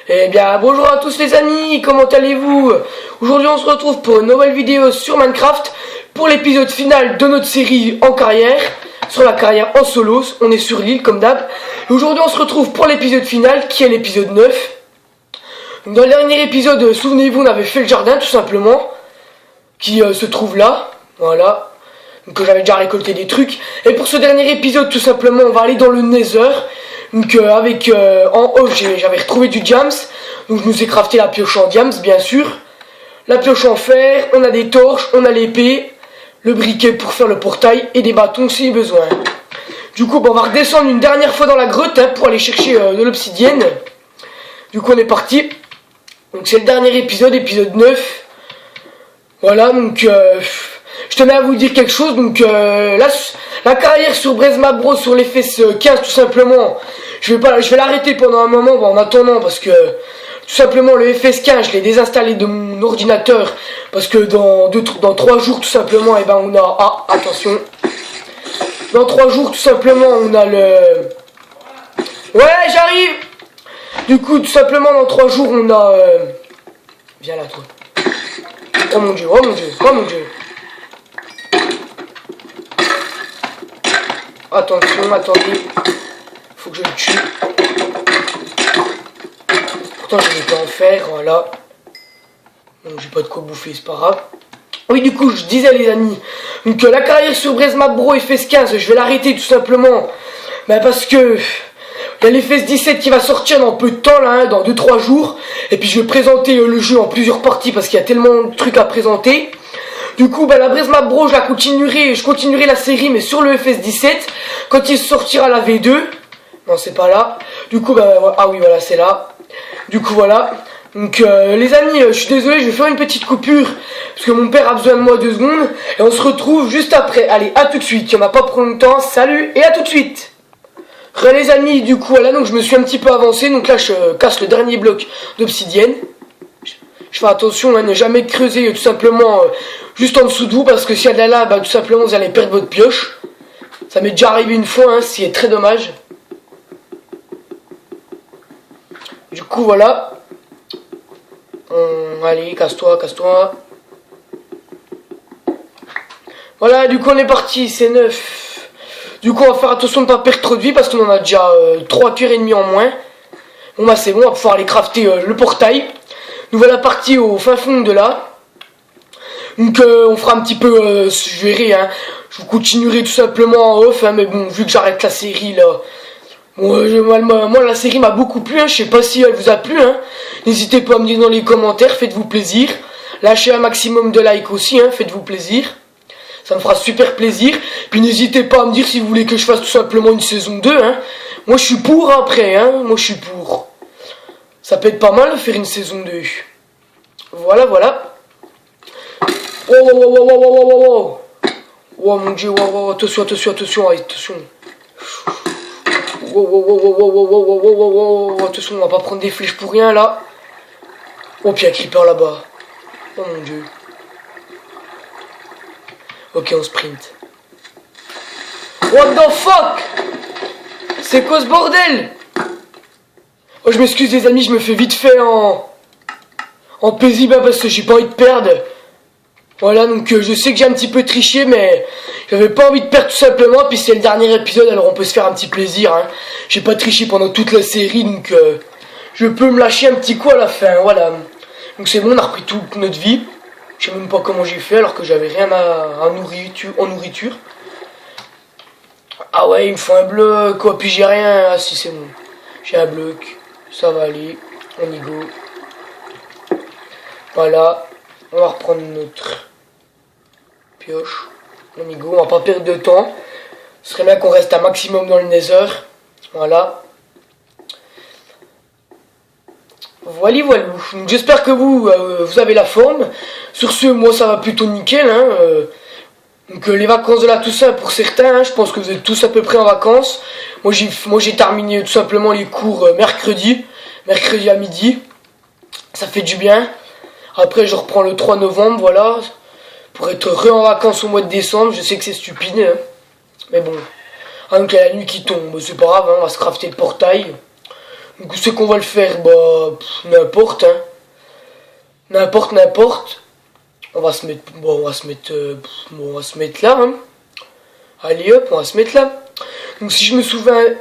Eh bien, bonjour à tous les amis, comment allez-vous? Aujourd'hui on se retrouve pour une nouvelle vidéo sur Minecraft, pour l'épisode final de notre série en carrière, sur la carrière en solo. On est sur l'île comme d'hab. Et aujourd'hui on se retrouve pour l'épisode final, qui est l'épisode 9. Donc, dans le dernier épisode, souvenez-vous, on avait fait le jardin tout simplement, qui se trouve là, voilà. Donc j'avais déjà récolté des trucs. Et pour ce dernier épisode, tout simplement, on va aller dans le Nether. Donc en off, j'avais retrouvé du diams. Donc je nous ai crafté la pioche en diams, bien sûr. La pioche en fer, on a des torches, on a l'épée, le briquet pour faire le portail et des bâtons si besoin. Du coup, on va redescendre une dernière fois dans la grotte pour aller chercher de l'obsidienne. Du coup, on est parti. Donc c'est le dernier épisode, épisode 9. Voilà, donc je tenais à vous dire quelque chose. Donc la carrière sur Braise Ma Bro sur les FS 15 tout simplement, je vais l'arrêter pendant un moment en attendant, parce que tout simplement le FS 15 je l'ai désinstallé de mon ordinateur, parce que dans 3 jours tout simplement, et ben on a attention, dans 3 jours tout simplement on a le j'arrive. Du coup tout simplement dans 3 jours on a viens là toi. Oh mon dieu, oh mon dieu, oh mon dieu. Attention, attendez. Faut que je le tue. Pourtant je vais pas en faire, voilà. Donc j'ai pas de quoi bouffer, c'est pas grave. Oui, du coup je disais les amis, donc la carrière sur Braise Ma Bro FS 15, je vais l'arrêter tout simplement. Mais parce que il y a l'FS 17 qui va sortir dans peu de temps là, dans 2-3 jours. Et puis je vais présenter le jeu en plusieurs parties, parce qu'il y a tellement de trucs à présenter. Du coup, la Braise Ma Bro, je continuerai la série, mais sur le FS 17, quand il sortira la V2. Non, c'est pas là. Du coup, ah oui, voilà, c'est là. Du coup, voilà. Donc, les amis, je suis désolé, je vais faire une petite coupure, parce que mon père a besoin de moi 2 secondes. Et on se retrouve juste après. Allez, à tout de suite. Il n'y en a pas pour longtemps. Salut, et à tout de suite. Les amis, du coup, voilà, donc je me suis un petit peu avancé. Donc là, je casse le dernier bloc d'obsidienne. Je fais attention à ne jamais creuser tout simplement juste en dessous de vous, parce que s'il y a de la lave, tout simplement vous allez perdre votre pioche. Ça m'est déjà arrivé une fois, ce qui est très dommage. Du coup voilà. Allez, casse-toi, casse-toi. Voilà, du coup on est parti, c'est 9. Du coup on va faire attention de ne pas perdre trop de vie, parce qu'on en a déjà 3 cœurs et demi en moins. Bon c'est bon, on va pouvoir aller crafter le portail. Nous voilà partis au fin fond de là. Donc on fera un petit peu, je verrai, je vous continuerai tout simplement en off, mais bon, vu que j'arrête la série là, moi la série m'a beaucoup plu, je sais pas si elle vous a plu, n'hésitez pas à me dire dans les commentaires, faites-vous plaisir, lâchez un maximum de likes aussi, faites-vous plaisir, ça me fera super plaisir, puis n'hésitez pas à me dire si vous voulez que je fasse tout simplement une saison 2, moi je suis pour après, moi je suis pour, ça peut être pas mal de faire une saison 2, voilà. Oh mon dieu, attention, attention. Attention, on va pas prendre des flèches pour rien là. Oh, puis il y a un creeper là-bas. Oh mon dieu. Ok, on sprint. What the fuck? C'est quoi ce bordel? Oh, je m'excuse les amis, je me fais vite fait en paisible, parce que j'ai pas envie de perdre. Voilà, donc je sais que j'ai un petit peu triché, mais j'avais pas envie de perdre tout simplement, puis c'est le dernier épisode, alors on peut se faire un petit plaisir, J'ai pas triché pendant toute la série, donc je peux me lâcher un petit coup à la fin, voilà. Donc c'est bon, on a repris toute notre vie. Je sais même pas comment j'ai fait, alors que j'avais rien en nourriture. Ah ouais, il me faut un bloc, quoi, puis j'ai rien. Ah si, c'est bon. J'ai un bloc, ça va aller, on y go. Voilà. On va reprendre notre pioche. On y go, on va pas perdre de temps. Ce serait bien qu'on reste un maximum dans le Nether. Voilà. Voilà. J'espère que vous avez la forme. Sur ce, moi ça va plutôt nickel. Donc les vacances de la Toussaint pour certains, je pense que vous êtes tous à peu près en vacances. Moi j'ai terminé tout simplement les cours mercredi à midi. Ça fait du bien. Après je reprends le 3 novembre, voilà, pour être en vacances au mois de décembre. Je sais que c'est stupide, mais bon. Donc il y a la nuit qui tombe, c'est pas grave, on va se crafter le portail. Donc c'est qu'on va le faire, bah, n'importe, hein. N'importe. On va se mettre, bon, on va se mettre, bon, on va se mettre là, hein. Allez hop, on va se mettre là. Donc si je me souviens,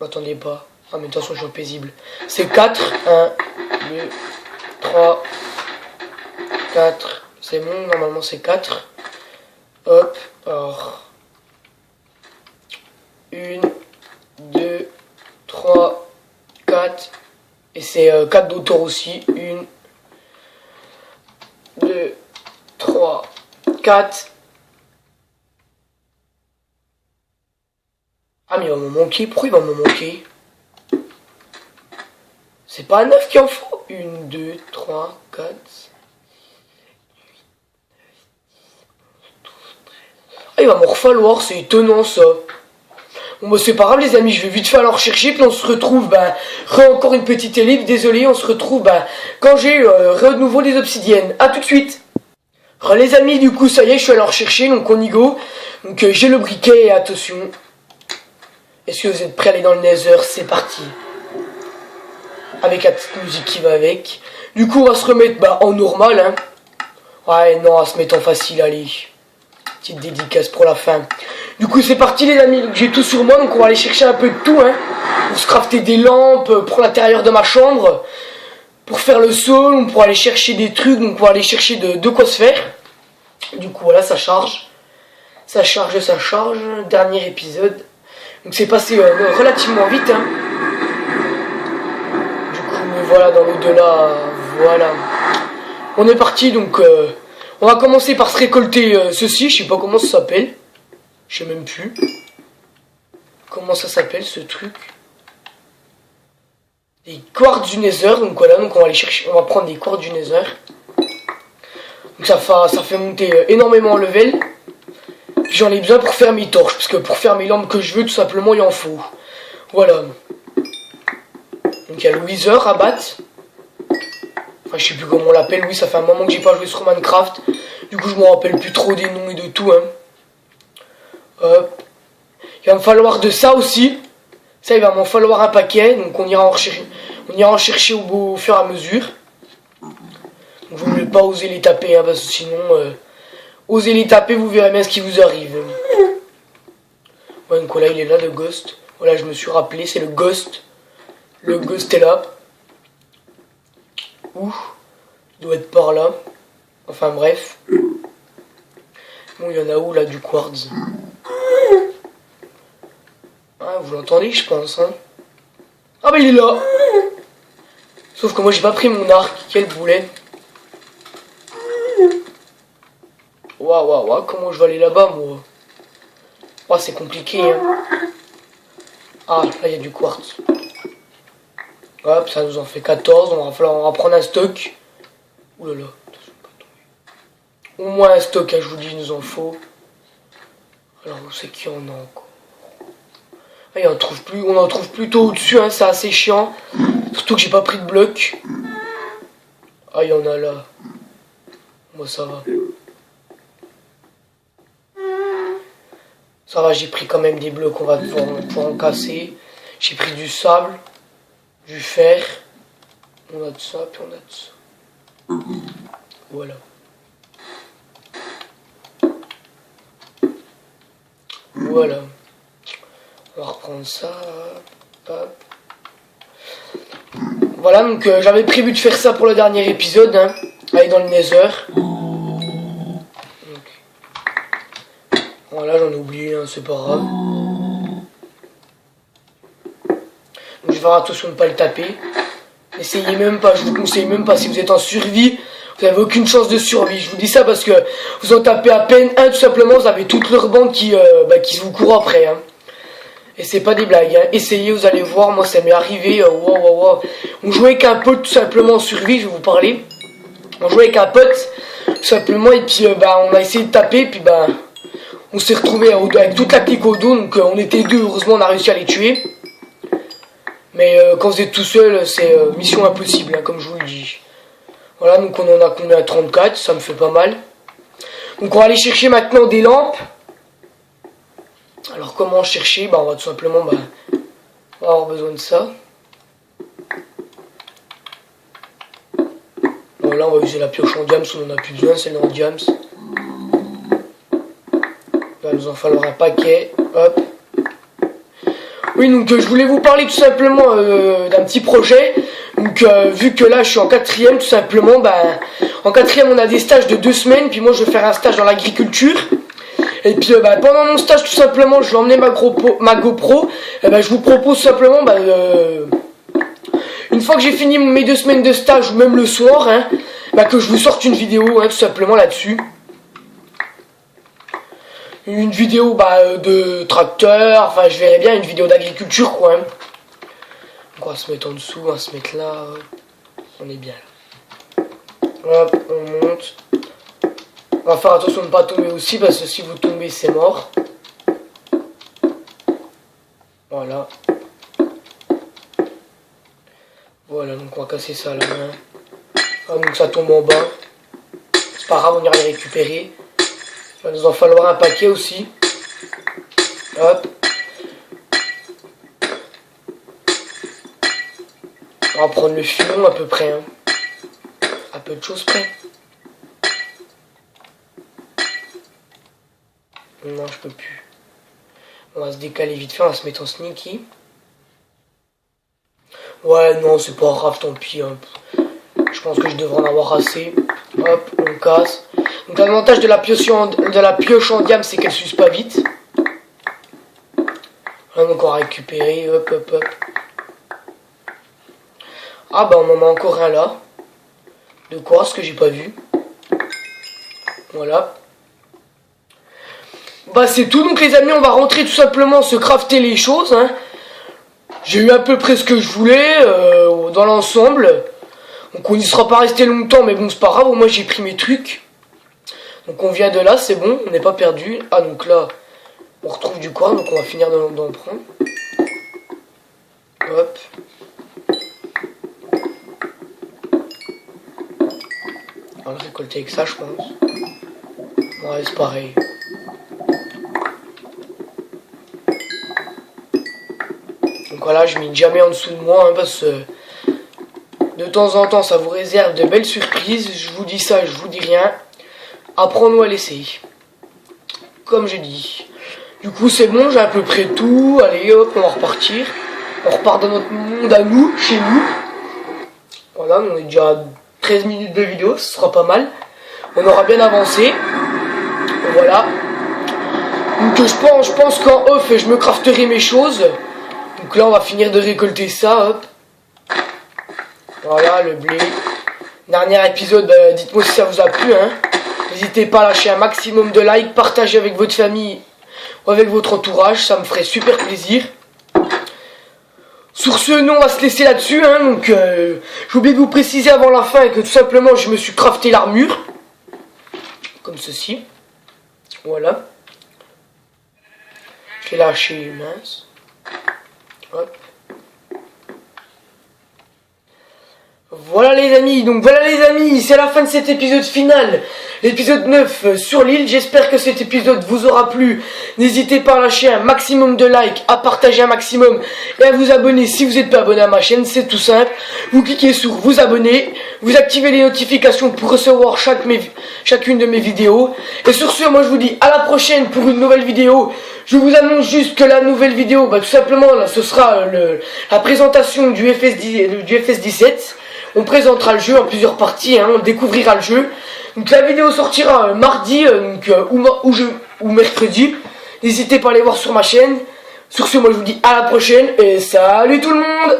attendez pas, ah mais attention je suis paisible. C'est 4, 1, 2, 3, 4, c'est bon, normalement c'est 4. Hop, alors, 1, 2, 3, 4, et c'est 4 d'auteur aussi, 1, 2, 3, 4. Ah mais il va me manquer, pourquoi il va me manquer? C'est pas 9 qu'il en faut. 1, 2, 3, 4. Ah il va me refalloir, c'est étonnant ça. Bon bah c'est pas grave les amis, je vais vite fait alors chercher, puis on se retrouve, encore une petite ellipse, désolé, on se retrouve, quand j'ai de nouveau des obsidiennes. A tout de suite. Alors les amis, du coup ça y est, je suis allé en chercher, donc on y go. Donc j'ai le briquet, et attention. Est-ce que vous êtes prêts à aller dans le Nether? C'est parti. Avec la petite musique qui va avec. Du coup on va se remettre en normal, hein. Ouais non, on va se mettre en facile, allez. Petite dédicace pour la fin. Du coup c'est parti les amis, j'ai tout sur moi, donc on va aller chercher un peu de tout, hein. Pour se crafter des lampes, pour l'intérieur de ma chambre. Pour faire le sol, on pourra aller chercher des trucs, donc on va aller chercher de quoi se faire. Du coup voilà, ça charge. Ça charge. Dernier épisode. Donc c'est passé relativement vite, hein. Du coup me voilà dans l'au-delà, voilà. On est parti, donc on va commencer par se récolter ceci, je sais pas comment ça s'appelle. Je sais même plus. Comment ça s'appelle ce truc? Des quartz du Nether, donc voilà, donc on va aller chercher, on va prendre des quartz du Nether. Donc ça fait monter énormément en level. J'en ai besoin pour faire mes torches, parce que pour faire mes lampes que je veux, tout simplement, il en faut. Voilà. Donc il y a le Wither à battre. Enfin, je sais plus comment on l'appelle, oui, ça fait un moment que j'ai pas joué sur Minecraft. Du coup, je me rappelle plus trop des noms et de tout, hein. Hop. Il va me falloir de ça aussi. Ça, il va m'en falloir un paquet, donc on ira en chercher au fur et à mesure. Donc vous ne voulez pas oser les taper, hein, parce que sinon... osez les taper, vous verrez bien ce qui vous arrive. Ouais, donc voilà, il est là, le ghost. Voilà, je me suis rappelé, c'est le ghost. Le ghost est là. Ouh, il doit être par là. Enfin bref. Bon, il y en a où là du quartz? Ah, vous l'entendez, je pense, hein. Ah bah il est là. Sauf que moi j'ai pas pris mon arc, quel boulet. Waouh, comment je vais aller là-bas, moi? Oh, c'est compliqué, hein. Ah, là, il y a du quartz. Hop, ça nous en fait 14. On va prendre un stock. Ouh là là, attention, pas tomber. Au moins un stock, hein, je vous dis, il nous en faut. Alors, où c'est qu'il y en a encore? Ah, on en trouve plutôt au-dessus, hein, c'est assez chiant. Surtout que j'ai pas pris de bloc. Ah, il y en a là. Moi, ça va. Ça va, j'ai pris quand même des blocs, on va pouvoir en casser. J'ai pris du sable, du fer. On a de ça, puis on a de ça. Voilà. Voilà. On va reprendre ça. Hop. Voilà, donc j'avais prévu de faire ça pour le dernier épisode, hein. Aller dans le Nether. Voilà, j'en ai oublié, hein, c'est pas grave. Donc je vais faire attention de ne pas le taper. Essayez même pas, je vous conseille même pas. Si vous êtes en survie, vous n'avez aucune chance de survie. Je vous dis ça parce que vous en tapez à peine un, tout simplement, vous avez toute leur bande qui vous court après, hein. Et c'est pas des blagues, hein. Essayez, vous allez voir, moi ça m'est arrivé, On jouait avec un pote tout simplement en survie, je vais vous parler. On jouait avec un pote, tout simplement, et puis on a essayé de taper, puis on s'est retrouvé avec toute la clique au dos, donc on était deux, heureusement on a réussi à les tuer. Mais quand vous êtes tout seul, c'est mission impossible, hein, comme je vous le dis. Voilà, donc on en a combien? 34, ça me fait pas mal. Donc on va aller chercher maintenant des lampes. Alors comment chercher? On va tout simplement on va avoir besoin de ça. voilà, on va user la pioche en diams, on en a plus besoin, celle en diams. Il va nous en falloir un paquet. Hop. Oui, donc je voulais vous parler tout simplement d'un petit projet. Donc vu que là je suis en quatrième, tout simplement, en quatrième on a des stages de 2 semaines, puis moi je vais faire un stage dans l'agriculture. Et puis pendant mon stage tout simplement je vais emmener ma GoPro. Et je vous propose simplement une fois que j'ai fini mes 2 semaines de stage ou même le soir, que je vous sorte une vidéo tout simplement là-dessus. Une vidéo de tracteur, enfin je verrai bien une vidéo d'agriculture quoi. Donc on va se mettre en dessous, on va se mettre là, on est bien là. Hop, on monte. On va faire attention de ne pas tomber aussi parce que si vous tombez c'est mort. Voilà. Voilà, donc on va casser ça là. Ah, donc ça tombe en bas. C'est pas grave, on ira les récupérer. Il va nous en falloir un paquet aussi. Hop. On va prendre le filon à peu près. À peu de choses près. Non, je peux plus. On va se décaler vite fait, on va se mettre en sneaky. Ouais, non, c'est pas grave, tant pis. Je pense que je devrais en avoir assez. Hop, on casse. Donc l'avantage de la pioche en diam, c'est qu'elle s'use pas vite. Voilà, donc on va récupérer. Hop, hop, hop. Ah on en a encore un là. De quoi, ce que j'ai pas vu. Voilà. C'est tout, donc les amis, on va rentrer tout simplement se crafter les choses. J'ai eu à peu près ce que je voulais dans l'ensemble. Donc on n'y sera pas resté longtemps, mais bon, c'est pas grave, moi j'ai pris mes trucs. Donc on vient de là, c'est bon, on n'est pas perdu. Ah, donc là, on retrouve du corps, donc on va finir d'en prendre. Hop. On va le récolter avec ça, je pense. Ouais, c'est pareil. Donc voilà, je mets jamais en dessous de moi, parce que de temps en temps, ça vous réserve de belles surprises. Je vous dis ça, je vous dis rien. Apprends-nous à l'essayer. Comme j'ai dit. Du coup, c'est bon, j'ai à peu près tout. Allez, hop, on va repartir. On repart dans notre monde à nous, chez nous. Voilà, on est déjà à 13 minutes de vidéo, ce sera pas mal. On aura bien avancé. Voilà. Donc je pense qu'en off, je me crafterai mes choses. Donc là, on va finir de récolter ça, hop. Voilà, le blé. Dernier épisode, dites-moi si ça vous a plu, N'hésitez pas à lâcher un maximum de likes, partagez avec votre famille ou avec votre entourage, ça me ferait super plaisir. Sur ce, nous on va se laisser là-dessus, donc j'ai oublié de vous préciser avant la fin que tout simplement je me suis crafté l'armure. Comme ceci. Voilà. Je l'ai lâché, mince. Hop. Voilà les amis, c'est la fin de cet épisode final, l'épisode 9 sur l'île. J'espère que cet épisode vous aura plu. N'hésitez pas à lâcher un maximum de likes, à partager un maximum et à vous abonner si vous n'êtes pas abonné à ma chaîne, c'est tout simple. Vous cliquez sur vous abonner, vous activez les notifications pour recevoir chacune de mes vidéos. Et sur ce, moi je vous dis à la prochaine pour une nouvelle vidéo. Je vous annonce juste que la nouvelle vidéo, tout simplement, là, ce sera la présentation du FS17. On présentera le jeu en plusieurs parties, on découvrira le jeu. Donc la vidéo sortira mardi ou mercredi. N'hésitez pas à aller voir sur ma chaîne. Sur ce, moi je vous dis à la prochaine et salut tout le monde!